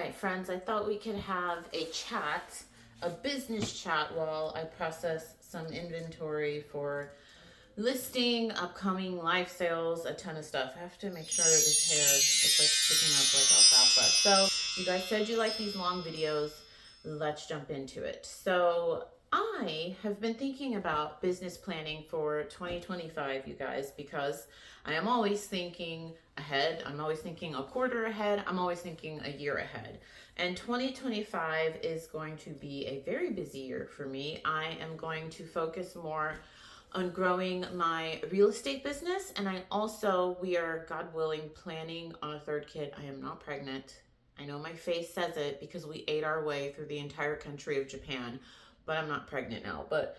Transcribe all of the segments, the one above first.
Hi, friends. I thought we could have a chat, a business chat, while I process some inventory for listing, upcoming live sales, a ton of stuff. I have to make sure this hair is like sticking up like alfalfa. So, you guys said you like these long videos. Let's jump into it. So, I have been thinking about business planning for 2025, you guys, because I am always thinking ahead. I'm always thinking a quarter ahead. I'm always thinking a year ahead. And 2025 is going to be a very busy year for me. I am going to focus more on growing my real estate business. And we are, God willing, planning on a third kid. I am not pregnant. I know my face says it because we ate our way through the entire country of Japan, but I'm not pregnant now. But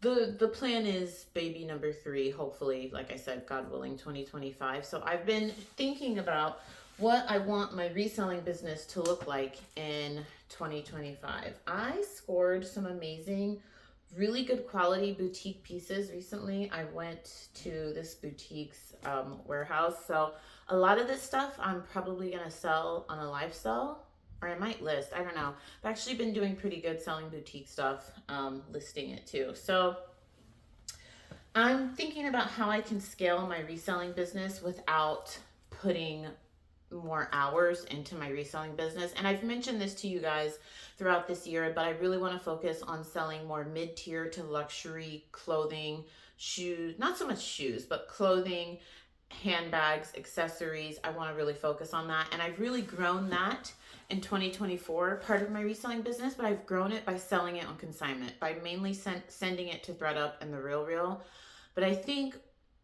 the plan is baby number 3, hopefully, like I said, God willing, 2025. So I've been thinking about what I want my reselling business to look like in 2025. I scored some amazing, really good quality boutique pieces recently. I went to this boutique's warehouse. So a lot of this stuff I'm probably going to sell on a live sell, or I might list. I don't know. I've actually been doing pretty good selling boutique stuff, listing it too. So I'm thinking about how I can scale my reselling business without putting more hours into my reselling business. And I've mentioned this to you guys throughout this year, but I really want to focus on selling more mid-tier to luxury clothing, shoes, not so much shoes, but clothing, handbags, accessories. I want to really focus on that. And I've really grown that in 2024, part of my reselling business, but I've grown it by selling it on consignment, by mainly sending it to ThredUp and the RealReal. But I think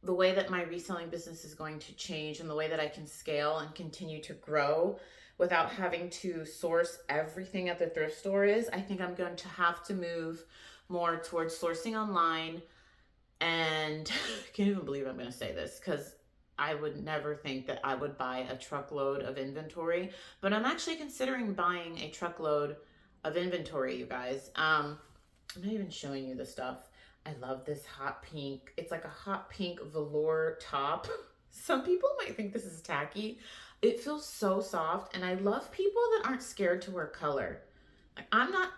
the way that my reselling business is going to change and the way that I can scale and continue to grow without having to source everything at the thrift store is, I think I'm going to have to move more towards sourcing online. And I can't even believe I'm going to say this because I would never think that I would buy a truckload of inventory, but I'm actually considering buying a truckload of inventory, you guys. I'm not even showing you the stuff. I love this hot pink. It's like a hot pink velour top. Some people might think this is tacky. It feels so soft, and I love people that aren't scared to wear color. Like, I'm not,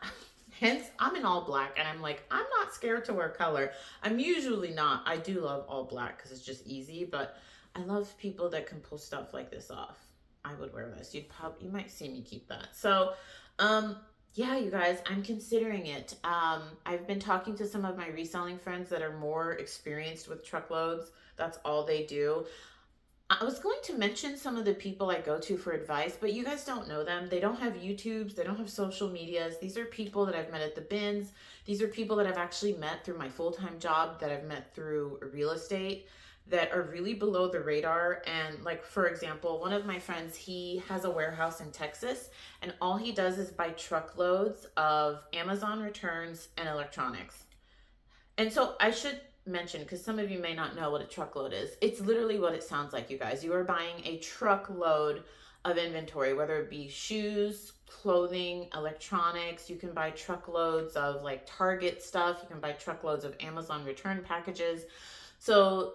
hence I'm in all black, and I'm like, I'm not scared to wear color. I'm usually not. I do love all black because it's just easy, but I love people that can pull stuff like this off. I would wear this. You might see me keep that. So, yeah, you guys, I'm considering it. I've been talking to some of my reselling friends that are more experienced with truckloads. That's all they do. I was going to mention some of the people I go to for advice, but you guys don't know them. They don't have YouTubes. They don't have social medias. These are people that I've met at the bins. These are people that I've actually met through my full-time job, that I've met through real estate, that are really below the radar. And like, for example, one of my friends, he has a warehouse in Texas, and all he does is buy truckloads of Amazon returns and electronics. And so I should mention, because some of you may not know what a truckload is, it's literally what it sounds like, you guys. You are buying a truckload of inventory, whether it be shoes, clothing, electronics. You can buy truckloads of like Target stuff. You can buy truckloads of Amazon return packages. So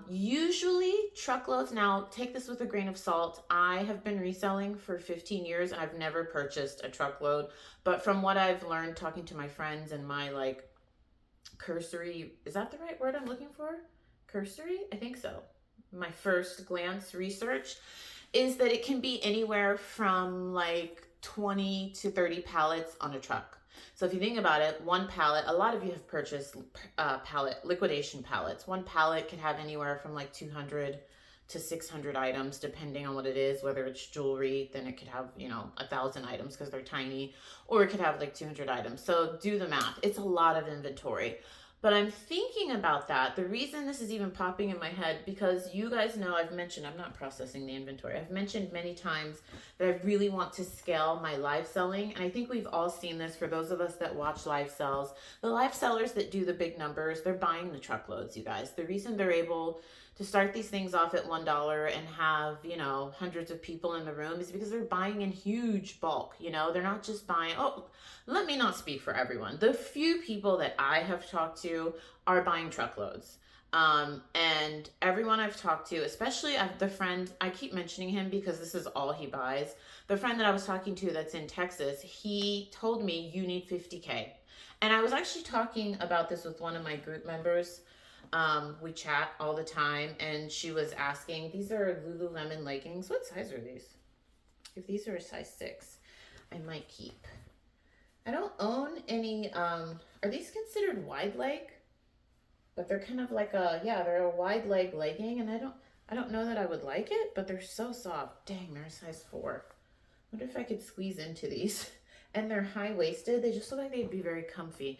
usually truckloads, now take this with a grain of salt. I have been reselling for 15 years and I've never purchased a truckload. But from what I've learned talking to my friends and my like cursory, is that the right word I'm looking for? Cursory? I think so. My first glance research is that it can be anywhere from like 20 to 30 pallets on a truck. So if you think about it, one pallet, a lot of you have purchased liquidation pallets. One pallet could have anywhere from like 200 to 600 items, depending on what it is. Whether it's jewelry, then it could have, 1,000 items because they're tiny, or it could have like 200 items. So do the math. It's a lot of inventory. But I'm thinking about that. The reason this is even popping in my head, because you guys know I've mentioned I'm not processing the inventory. I've mentioned many times that I really want to scale my live selling. And I think we've all seen this for those of us that watch live sells. The live sellers that do the big numbers, they're buying the truckloads, you guys. The reason they're able to start these things off at $1 and have, hundreds of people in the room is because they're buying in huge bulk. They're not just buying, let me not speak for everyone. The few people that I have talked to are buying truckloads. And everyone I've talked to, especially the friend, I keep mentioning him because this is all he buys. The friend that I was talking to that's in Texas, he told me you need 50K. And I was actually talking about this with one of my group members. We chat all the time, and she was asking, these are Lululemon leggings. What size are these? If these are a size 6, I might keep. I don't own any, are these considered wide leg? But they're kind of like they're a wide leg legging, and I don't know that I would like it, but they're so soft. Dang, they're a size 4. Wonder if I could squeeze into these. And they're high-waisted. They just look like they'd be very comfy.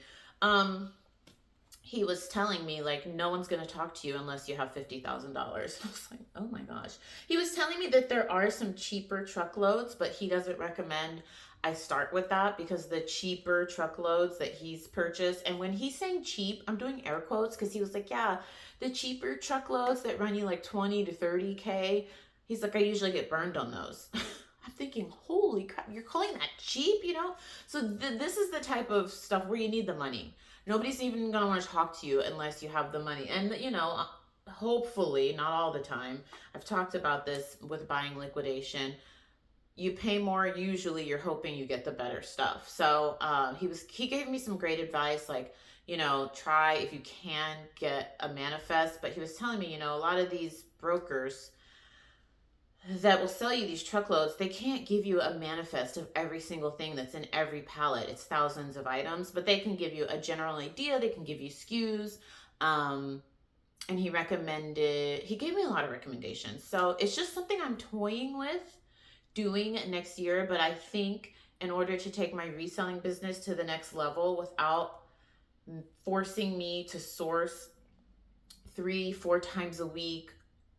He was telling me, like, no one's going to talk to you unless you have $50,000. I was like, oh my gosh. He was telling me that there are some cheaper truckloads, but he doesn't recommend I start with that because the cheaper truckloads that he's purchased, and when he's saying cheap, I'm doing air quotes because he was like, yeah, the cheaper truckloads that run you like 20 to 30K, he's like, I usually get burned on those. I'm thinking, holy crap, you're calling that cheap, you know? So this is the type of stuff where you need the money. Nobody's even gonna want to talk to you unless you have the money. And you know, hopefully, not all the time. I've talked about this with buying liquidation. You pay more, usually you're hoping you get the better stuff. So he gave me some great advice, like, you know, try if you can get a manifest. But he was telling me, you know, a lot of these brokers that will sell you these truckloads, they can't give you a manifest of every single thing that's in every pallet. It's thousands of items, but they can give you a general idea. They can give you SKUs. And he gave me a lot of recommendations. So it's just something I'm toying with doing next year. But I think in order to take my reselling business to the next level without forcing me to source 3-4 times a week,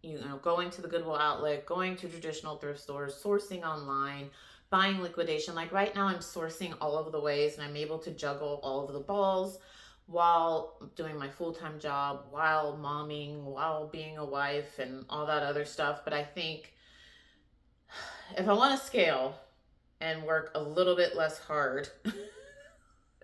you know, going to the Goodwill outlet, going to traditional thrift stores, sourcing online, buying liquidation. Like right now I'm sourcing all of the ways, and I'm able to juggle all of the balls while doing my full-time job, while momming, while being a wife and all that other stuff. But I think if I want to scale and work a little bit less hard,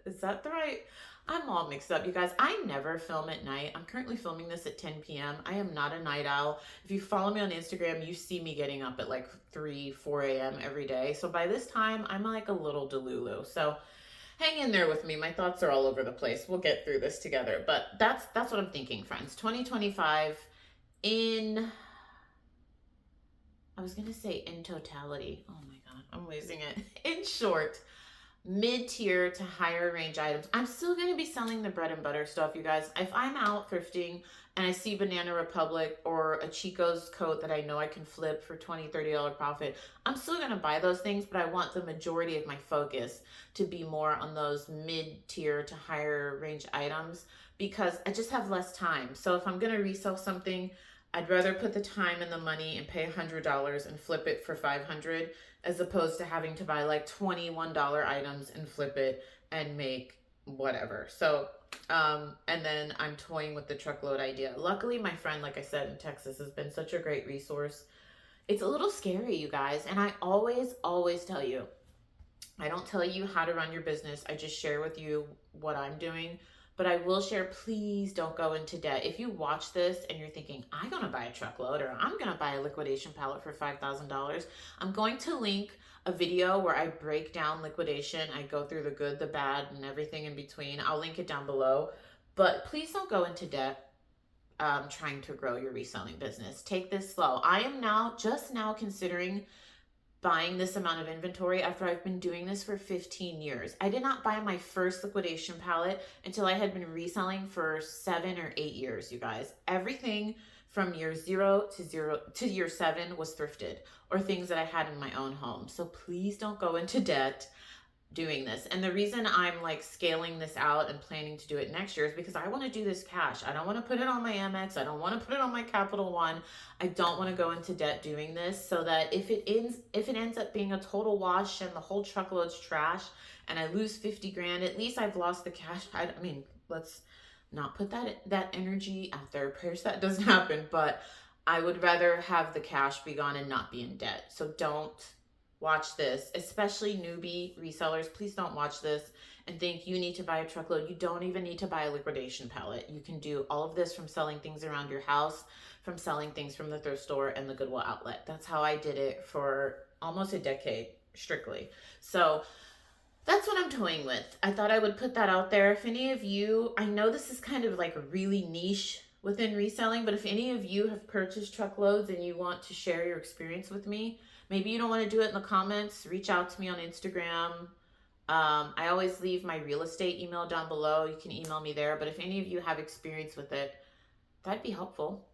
is that the right? I'm all mixed up, you guys. I never film at night. I'm currently filming this at 10 p.m. I am not a night owl. If you follow me on Instagram, you see me getting up at like 4 a.m. every day. So by this time, I'm like a little delulu. So hang in there with me. My thoughts are all over the place. We'll get through this together. But that's what I'm thinking, friends. 2025 I was going to say in totality. Oh my God, I'm losing it. In short, mid-tier to higher range items. I'm still going to be selling the bread and butter stuff, you guys. If I'm out thrifting and I see Banana Republic or a Chico's coat that I know I can flip for $20-$30 profit, I'm still going to buy those things, but I want the majority of my focus to be more on those mid-tier to higher range items because I just have less time. So if I'm going to resell something, I'd rather put the time and the money and pay $100 and flip it for $500 as opposed to having to buy like $21 items and flip it and make whatever. So, and then I'm toying with the truckload idea. Luckily, my friend, like I said, in Texas has been such a great resource. It's a little scary, you guys. And I always tell you, I don't tell you how to run your business. I just share with you what I'm doing. But I will share, please don't go into debt. If you watch this and you're thinking, I'm going to buy a truckload or I'm going to buy a liquidation pallet for $5,000, I'm going to link a video where I break down liquidation. I go through the good, the bad, and everything in between. I'll link it down below. But please don't go into debt trying to grow your reselling business. Take this slow. I am just now considering buying this amount of inventory after I've been doing this for 15 years. I did not buy my first liquidation pallet until I had been reselling for 7 or 8 years, you guys. Everything from year 0 to year 7 was thrifted or things that I had in my own home. So please don't go into debt doing this. And the reason I'm like scaling this out and planning to do it next year is because I want to do this cash. I don't want to put it on my Amex. I don't want to put it on my Capital One. I don't want to go into debt doing this, so that if it ends up being a total wash and the whole truckload's trash and I lose 50 grand, at least I've lost the cash. I mean, let's not put that energy out there. Prayers that doesn't happen, but I would rather have the cash be gone and not be in debt. So don't watch this, especially newbie resellers. Please don't watch this and think you need to buy a truckload. You don't even need to buy a liquidation pallet. You can do all of this from selling things around your house, from selling things from the thrift store and the Goodwill outlet. That's how I did it for almost a decade strictly. So that's what I'm toying with. I thought I would put that out there. If any of you, I know this is kind of like really niche within reselling, but if any of you have purchased truckloads and you want to share your experience with me, maybe you don't want to do it in the comments, reach out to me on Instagram. I always leave my real estate email down below. You can email me there, but if any of you have experience with it, that'd be helpful.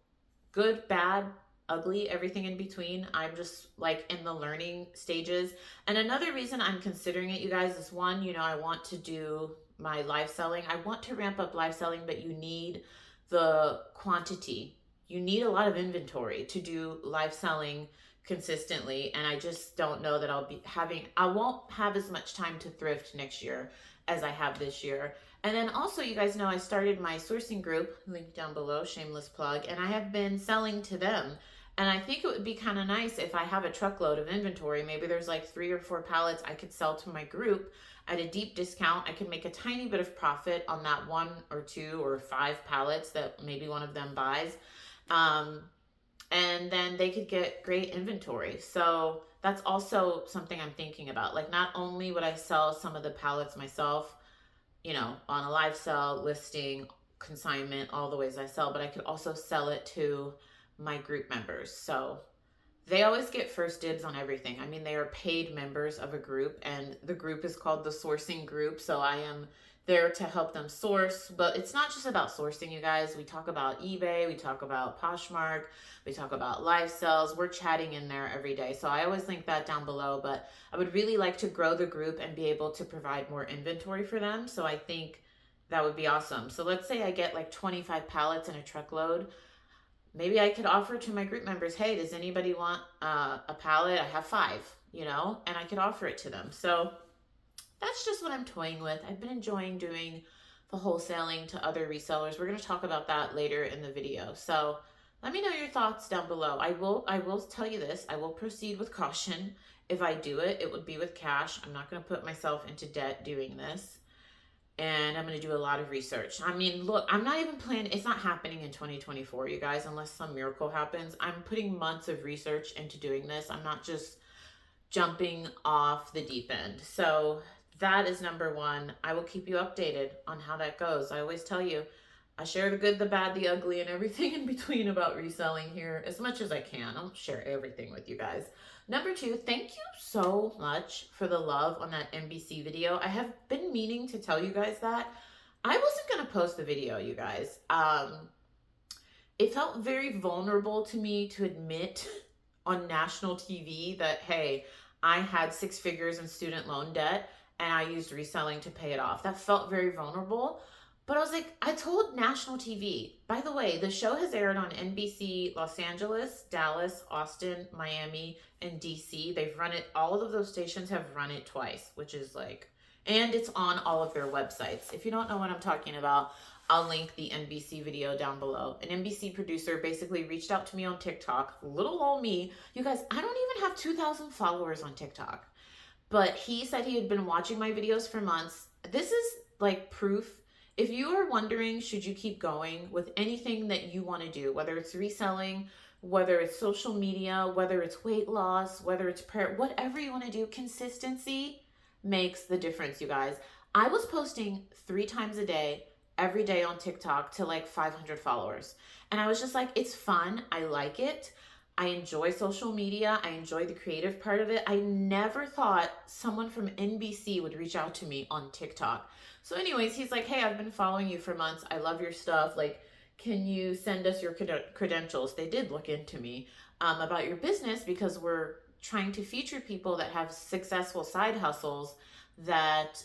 Good, bad, ugly, everything in between. I'm just like in the learning stages. And another reason I'm considering it, you guys, is one, you know, I want to do my live selling. I want to ramp up live selling, but you need the quantity. You need a lot of inventory to do live selling consistently. And I just don't know that I won't have as much time to thrift next year as I have this year. And then also, you guys know I started my sourcing group, link down below, shameless plug, and I have been selling to them. And I think it would be kind of nice if I have a truckload of inventory. Maybe there's like 3 or 4 pallets I could sell to my group at a deep discount. I could make a tiny bit of profit on that 1 or 2 or 5 pallets that maybe one of them buys. And then they could get great inventory. So that's also something I'm thinking about. Like, not only would I sell some of the pallets myself, you know, on a live sell, listing, consignment, all the ways I sell, but I could also sell it to my group members. So they always get first dibs on everything. I mean, they are paid members of a group, and the group is called the sourcing group. So I am there to help them source, but it's not just about sourcing, you guys. We talk about eBay, we talk about Poshmark, we talk about live sales. We're chatting in there every day. So I always link that down below, but I would really like to grow the group and be able to provide more inventory for them. So I think that would be awesome. So let's say I get like 25 pallets in a truckload. Maybe I could offer to my group members, hey, does anybody want a pallet? I have 5, you know, and I could offer it to them. So that's just what I'm toying with. I've been enjoying doing the wholesaling to other resellers. We're going to talk about that later in the video. So let me know your thoughts down below. I will tell you this. I will proceed with caution. If I do it, it would be with cash. I'm not going to put myself into debt doing this. And I'm going to do a lot of research. I mean, look, I'm not even planning. It's not happening in 2024, you guys, unless some miracle happens. I'm putting months of research into doing this. I'm not just jumping off the deep end. So that is number 1. I will keep you updated on how that goes. I always tell you, I share the good, the bad, the ugly, and everything in between about reselling here as much as I can. I'll share everything with you guys. Number 2, thank you so much for the love on that NBC video. I have been meaning to tell you guys that. I wasn't going to post the video, you guys. It felt very vulnerable to me to admit on national TV that, hey, I had 6 figures in student loan debt and I used reselling to pay it off. That felt very vulnerable. But I was like, I told national TV. By the way, the show has aired on NBC Los Angeles, Dallas, Austin, Miami, and DC. They've run it, all of those stations have run it twice, which is like, and it's on all of their websites. If you don't know what I'm talking about, I'll link the NBC video down below. An NBC producer basically reached out to me on TikTok, little old me. You guys, I don't even have 2,000 followers on TikTok. But he said he had been watching my videos for months. This is like proof. If you are wondering, should you keep going with anything that you want to do, whether it's reselling, whether it's social media, whether it's weight loss, whether it's prayer, whatever you want to do, consistency makes the difference, you guys. I was posting 3 times a day, every day on TikTok to like 500 followers. And I was just like, it's fun. I like it. I enjoy social media. I enjoy the creative part of it. I never thought someone from NBC would reach out to me on TikTok. So anyways, he's like, hey, I've been following you for months. I love your stuff. Like, can you send us your credentials? They did look into me about your business because we're trying to feature people that have successful side hustles that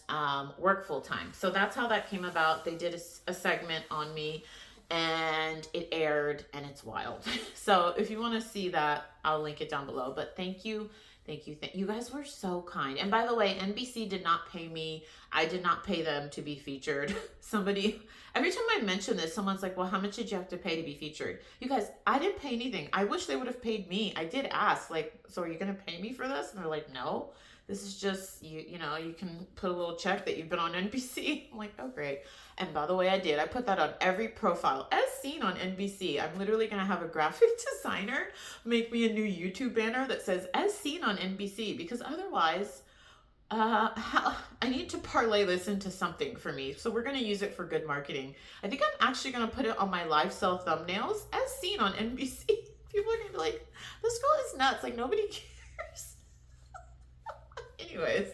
work full time. So that's how that came about. They did a segment on me and it aired and it's wild. So if you want to see that, I'll link it down below. But thank you Thank you. You guys were so kind. And by the way, NBC did not pay me. I did not pay them to be featured. Somebody, every time I mention this, someone's like, well, how much did you have to pay to be featured? You guys, I didn't pay anything. I wish they would have paid me. I did ask, like, so are you going to pay me for this? And they're like, no, this is just, you know, you can put a little check that you've been on NBC. I'm like, oh, great. And by the way, I did. I put that on every profile as seen on NBC. I'm literally going to have a graphic designer make me a new YouTube banner that says as seen on NBC, because otherwise, I need to parlay this into something for me. So we're going to use it for good marketing. I think I'm actually going to put it on my live sell thumbnails as seen on NBC. People are going to be like, this girl is nuts. Like, nobody cares. Anyways.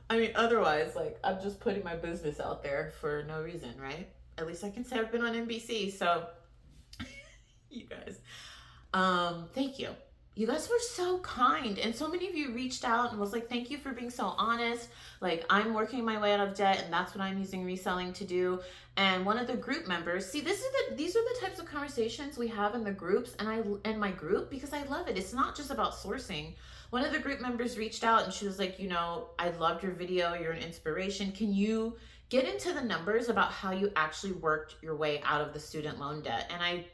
I mean, otherwise, like, I'm just putting my business out there for no reason, right? At least I can say I've been on NBC. So, you guys, thank you. You guys were so kind. And so many of you reached out and was like, thank you for being so honest. Like, I'm working my way out of debt, and that's what I'm using reselling to do. And one of the group members, see, these are the types of conversations we have in the groups and my group, because I love it. It's not just about sourcing. One of the group members reached out and she was like, you know, I loved your video. You're an inspiration. Can you get into the numbers about how you actually worked your way out of the student loan debt? And I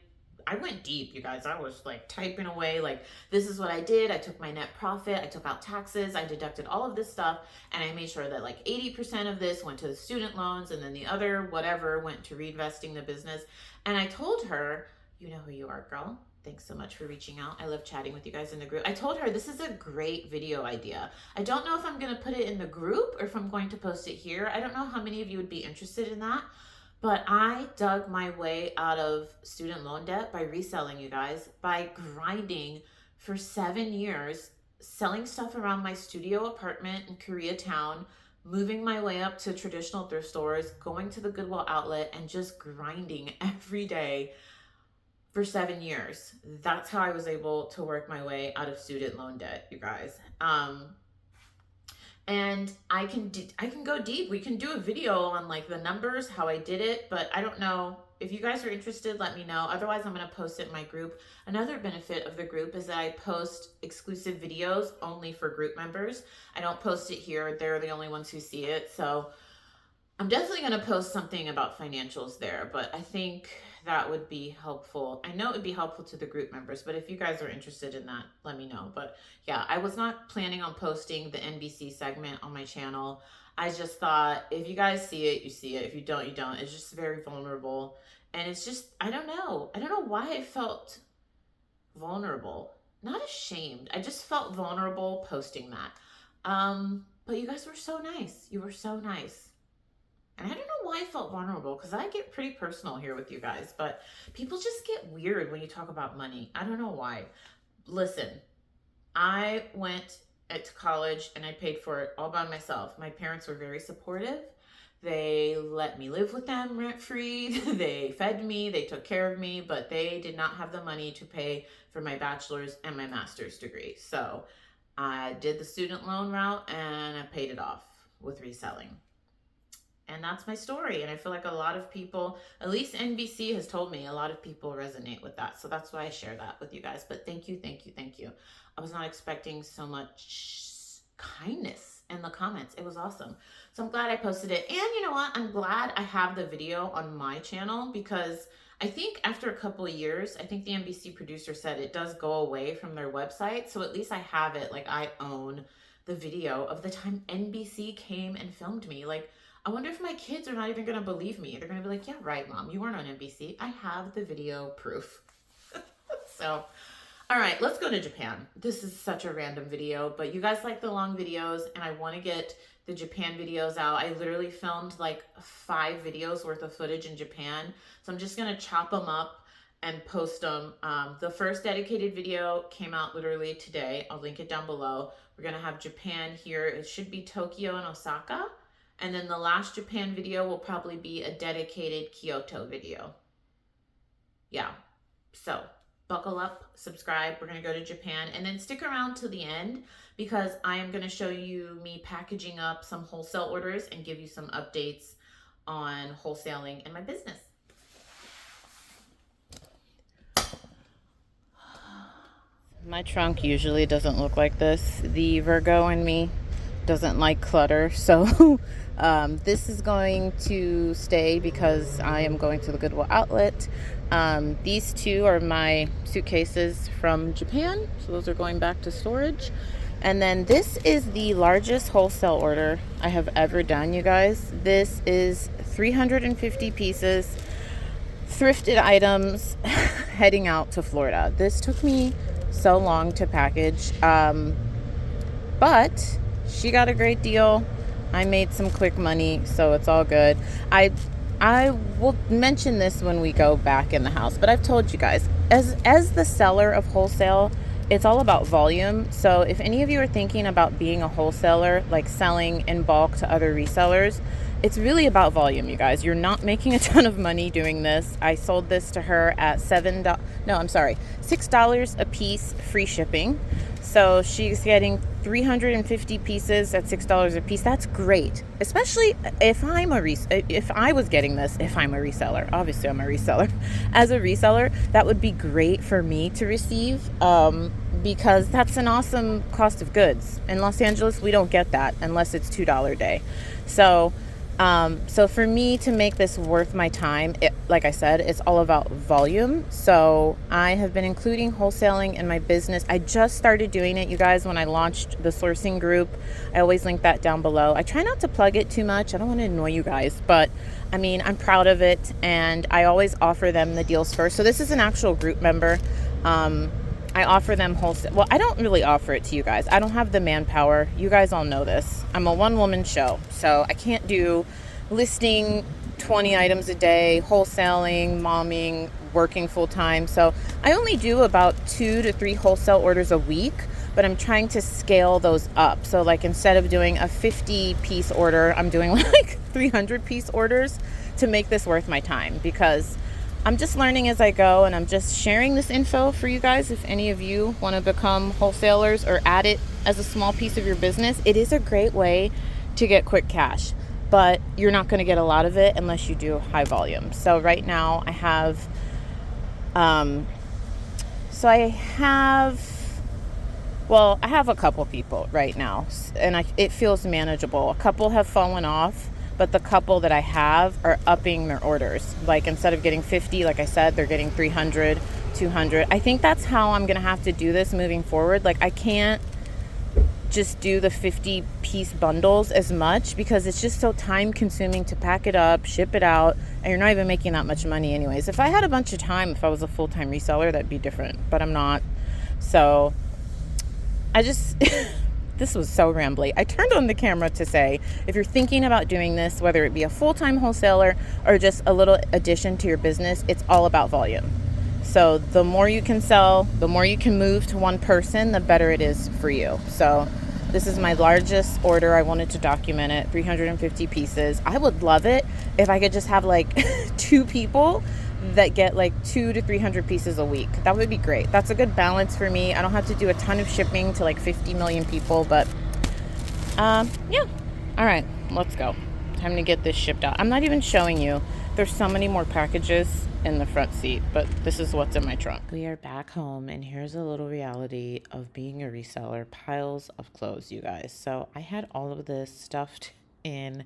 went deep, you guys. I was like typing away, like, this is what I did. I took my net profit. I took out taxes. I deducted all of this stuff. And I made sure that like 80% of this went to the student loans. And then the other whatever went to reinvesting the business. And I told her, you know who you are, girl. Thanks so much for reaching out. I love chatting with you guys in the group. I told her this is a great video idea. I don't know if I'm going to put it in the group or if I'm going to post it here. I don't know how many of you would be interested in that, but I dug my way out of student loan debt by reselling, you guys, by grinding for 7 years, selling stuff around my studio apartment in Koreatown, moving my way up to traditional thrift stores, going to the Goodwill outlet, and just grinding every day for 7 years. That's how I was able to work my way out of student loan debt, you guys. And I can go deep. We can do a video on like the numbers, how I did it, but I don't know. If you guys are interested, let me know. Otherwise, I'm going to post it in my group. Another benefit of the group is that I post exclusive videos only for group members. I don't post it here. They're the only ones who see it. So I'm definitely going to post something about financials there, but I think that would be helpful. I know it would be helpful to the group members, but if you guys are interested in that, let me know. But yeah, I was not planning on posting the NBC segment on my channel. I just thought if you guys see it, you see it. If you don't, you don't. It's just very vulnerable. And it's just, I don't know. I don't know why I felt vulnerable. Not ashamed. I just felt vulnerable posting that. But you guys were so nice. You were so nice. And I don't know why I felt vulnerable, because I get pretty personal here with you guys, but people just get weird when you talk about money. I don't know why. Listen, I went to college and I paid for it all by myself. My parents were very supportive. They let me live with them rent-free. They fed me, they took care of me, but they did not have the money to pay for my bachelor's and my master's degree. So I did the student loan route and I paid it off with reselling. And that's my story. And I feel like a lot of people, at least NBC has told me, a lot of people resonate with that. So that's why I share that with you guys. But thank you, thank you, thank you. I was not expecting so much kindness in the comments. It was awesome. So I'm glad I posted it. And you know what? I'm glad I have the video on my channel, because I think after a couple of years, I think the NBC producer said it does go away from their website. So at least I have it. Like, I own the video of the time NBC came and filmed me. Like, I wonder if my kids are not even going to believe me. They're going to be like, yeah, right, Mom. You weren't on NBC. I have the video proof. So, all right, let's go to Japan. This is such a random video, but you guys like the long videos, and I want to get the Japan videos out. I literally filmed like 5 videos worth of footage in Japan. So I'm just going to chop them up and post them. The first dedicated video came out literally today. I'll link it down below. We're going to have Japan here. It should be Tokyo and Osaka. And then the last Japan video will probably be a dedicated Kyoto video. Yeah. So buckle up, subscribe. We're going to go to Japan, and then stick around to the end, because I am going to show you me packaging up some wholesale orders and give you some updates on wholesaling in my business. My trunk usually doesn't look like this. The Virgo in me doesn't like clutter, so this is going to stay because I am going to the Goodwill outlet. These two are my suitcases from Japan, so those are going back to storage. And then this is the largest wholesale order I have ever done, you guys. This is 350 pieces, thrifted items, heading out to Florida. This took me so long to package, but she got a great deal. I made some quick money, so it's all good. I will mention this when we go back in the house, but I've told you guys, as the seller of wholesale, it's all about volume. So if any of you are thinking about being a wholesaler, like selling in bulk to other resellers, it's really about volume, you guys. You're not making a ton of money doing this. I sold this to her at $6 a piece, free shipping. So she's getting 350 pieces at $6 a piece. That's great, especially if I'm if I was getting this, if I'm a reseller. Obviously, I'm a reseller. As a reseller, that would be great for me to receive, because that's an awesome cost of goods. In Los Angeles, we don't get that unless it's $2 a day. So for me to make this worth my time, like I said, it's all about volume. So I have been including wholesaling in my business. I just started doing it, you guys, when I launched the sourcing group. I always link that down below. I try not to plug it too much. I don't want to annoy you guys, but I mean, I'm proud of it, and I always offer them the deals first. So this is an actual group member. I offer them wholesale. Well, I don't really offer it to you guys. I don't have the manpower. You guys all know this. I'm a one-woman show, so I can't do listing 20 items a day, wholesaling, momming, working full-time. So I only do about 2 to 3 wholesale orders a week, but I'm trying to scale those up. So like instead of doing a 50-piece order, I'm doing like 300-piece orders to make this worth my time, because I'm just learning as I go, and I'm just sharing this info for you guys. If any of you want to become wholesalers or add it as a small piece of your business, it is a great way to get quick cash, but you're not going to get a lot of it unless you do high volume. So right now I have, I have a couple people right now, and it feels manageable. A couple have fallen off, but the couple that I have are upping their orders. Like instead of getting 50, like I said, they're getting 300, 200. I think that's how I'm going to have to do this moving forward. Like I can't just do the 50-piece bundles as much, because it's just so time consuming to pack it up, ship it out, and you're not even making that much money anyways. If I had a bunch of time, if I was a full-time reseller, that'd be different, but I'm not. So I just... This was so rambly. I turned on the camera to say, if you're thinking about doing this, whether it be a full-time wholesaler or just a little addition to your business, it's all about volume. So the more you can sell, the more you can move to one person, the better it is for you. So this is my largest order. I wanted to document it, 350 pieces. I would love it if I could just have like 2 people that get like 200 to 300 pieces a week. That would be great. That's a good balance for me. I don't have to do a ton of shipping to like 50 million people, but yeah. All right, let's go. Time to get this shipped out. I'm not even showing you. There's so many more packages in the front seat, but this is what's in my trunk. We are back home, and here's a little reality of being a reseller. Piles of clothes, you guys. So I had all of this stuffed in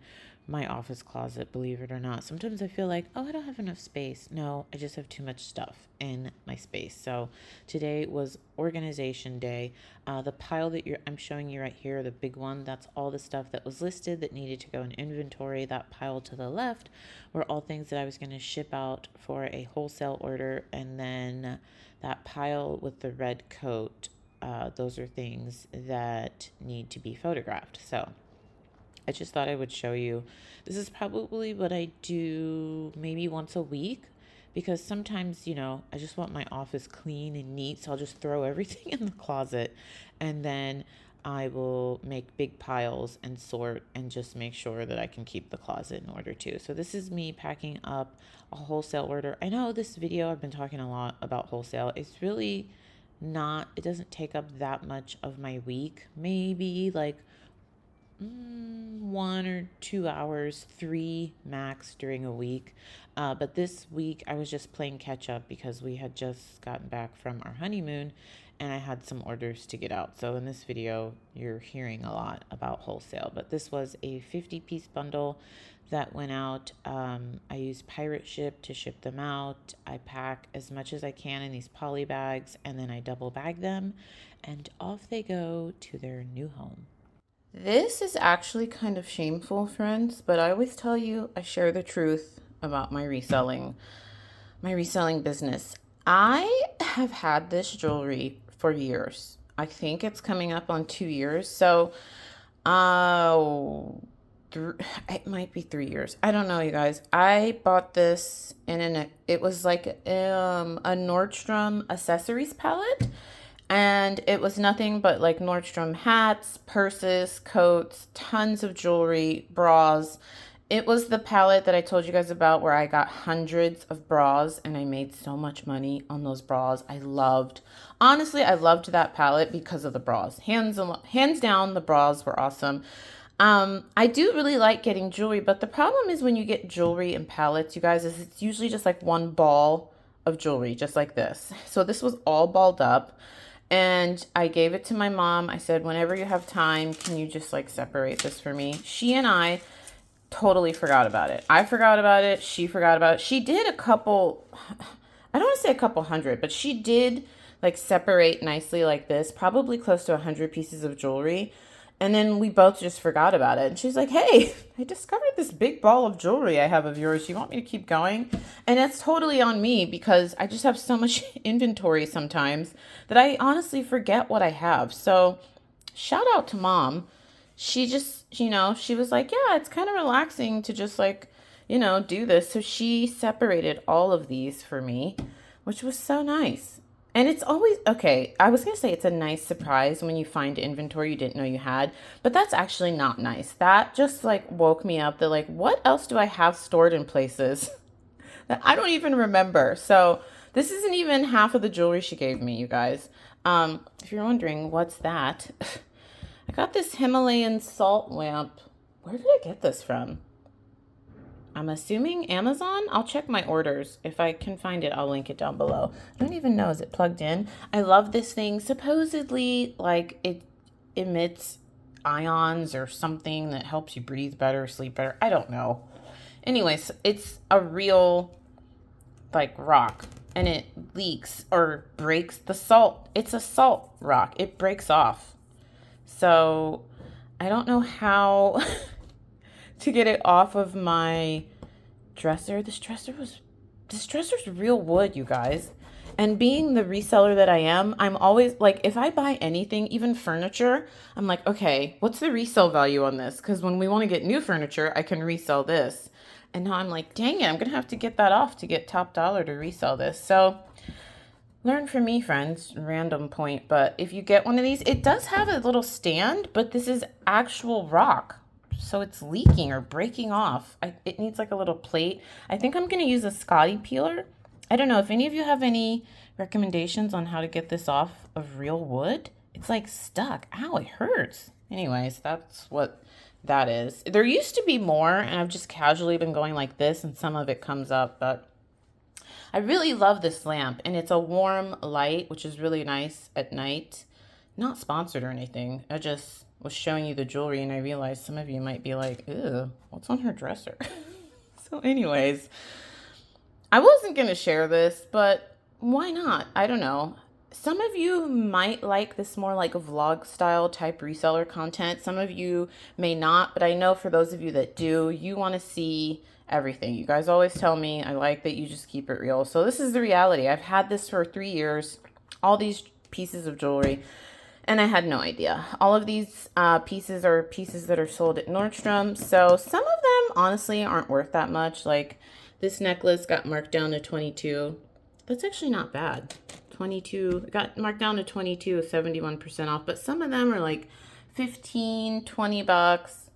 my office closet, believe it or not. Sometimes I feel like, oh, I don't have enough space. No, I just have too much stuff in my space. So today was organization day. The pile that I'm showing you right here, the big one, that's all the stuff that was listed that needed to go in inventory. That pile to the left were all things that I was going to ship out for a wholesale order. And then that pile with the red coat, those are things that need to be photographed. So I just thought I would show you. This is probably what I do maybe once a week, because sometimes, I just want my office clean and neat. So I'll just throw everything in the closet, and then I will make big piles and sort and just make sure that I can keep the closet in order too. So this is me packing up a wholesale order. I know this video, I've been talking a lot about wholesale. It's really not, it doesn't take up that much of my week. Maybe like 1 or 2 hours, 3 max during a week. But this week I was just playing catch up because we had just gotten back from our honeymoon, and I had some orders to get out. So in this video, you're hearing a lot about wholesale, but this was a 50-piece bundle that went out. I use pirate ship to ship them out. I pack as much as I can in these poly bags, and then I double bag them, and off they go to their new home. This is actually kind of shameful, friends, but I always tell you I share the truth about my reselling business. I have had this jewelry for years. I think it's coming up on 2 years. So, it might be 3 years. I don't know, you guys. I bought this it was like a Nordstrom accessories palette. And it was nothing but like Nordstrom hats, purses, coats, tons of jewelry, bras. It was the palette that I told you guys about where I got hundreds of bras and I made so much money on those bras. Honestly, I loved that palette because of the bras. Hands down, the bras were awesome. I do really like getting jewelry, but the problem is when you get jewelry in palettes, you guys, is it's usually just like one ball of jewelry, just like this. So this was all balled up. And I gave it to my mom. I said, whenever you have time, can you just like separate this for me? She and I totally forgot about it. I forgot about it. She forgot about it. She did I don't want to say a couple hundred, but she did like separate nicely like this, probably close to 100 pieces of jewelry. And then we both just forgot about it. And she's like, hey, I discovered this big ball of jewelry I have of yours. You want me to keep going? And that's totally on me because I just have so much inventory sometimes that I honestly forget what I have. So shout out to mom. She just, she was like, yeah, it's kind of relaxing to just like, do this. So she separated all of these for me, which was so nice. And it's always, okay, I was going to say it's a nice surprise when you find inventory you didn't know you had, but that's actually not nice. That just like woke me up that like, what else do I have stored in places that I don't even remember? So this isn't even half of the jewelry she gave me, you guys. If you're wondering what's that, I got this Himalayan salt lamp. Where did I get this from? I'm assuming Amazon. I'll check my orders. If I can find it, I'll link it down below. I don't even know. Is it plugged in? I love this thing. Supposedly, like, it emits ions or something that helps you breathe better, sleep better. I don't know. Anyways, it's a real, like, rock. And it leaks or breaks the salt. It's a salt rock. It breaks off. So, I don't know how... to get it off of my dresser. This dresser's real wood, you guys. And being the reseller that I am, I'm always like, if I buy anything, even furniture, I'm like, okay, what's the resale value on this? Because when we want to get new furniture, I can resell this. And now I'm like, dang it, I'm going to have to get that off to get top dollar to resell this. So learn from me, friends. Random point. But if you get one of these, it does have a little stand, but this is actual rock. So it's leaking or breaking off. It needs like a little plate. I think I'm going to use a Scotty peeler. I don't know if any of you have any recommendations on how to get this off of real wood. It's like stuck. Ow, it hurts. Anyways, that's what that is. There used to be more, and I've just casually been going like this, and some of it comes up. But I really love this lamp, and it's a warm light, which is really nice at night. Not sponsored or anything. I just was showing you the jewelry and I realized some of you might be like, ew, what's on her dresser? So anyways, I wasn't going to share this, but why not? I don't know. Some of you might like this more like a vlog style type reseller content. Some of you may not, but I know for those of you that do, you want to see everything. You guys always tell me, I like that you just keep it real. So this is the reality. I've had this for 3 years, all these pieces of jewelry. And I had no idea. All of these pieces are pieces that are sold at Nordstrom. So some of them, honestly, aren't worth that much. Like this necklace got marked down to 22. That's actually not bad. 22, it got marked down to 22, 71% off. But some of them are like 15, 20 bucks.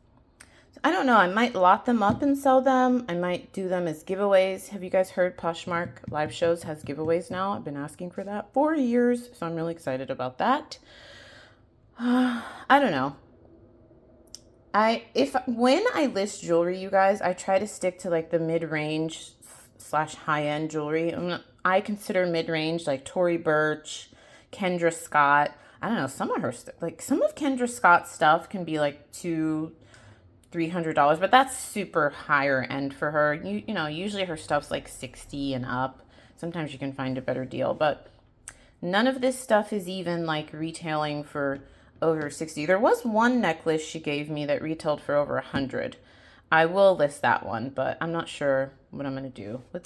I don't know. I might lot them up and sell them. I might do them as giveaways. Have you guys heard Poshmark live shows has giveaways now? I've been asking for that for years. So I'm really excited about that. I don't know. When I list jewelry, you guys, I try to stick to like the mid-range / high-end jewelry. I consider mid-range like Tory Burch, Kendra Scott. I don't know, some of her some of Kendra Scott's stuff can be like $200-$300, but that's super higher end for her. You know, usually her stuff's like 60 and up. Sometimes you can find a better deal, but none of this stuff is even like retailing for over 60. There was one necklace she gave me that retailed for over 100. I will list that one, but I'm not sure what I'm going to do with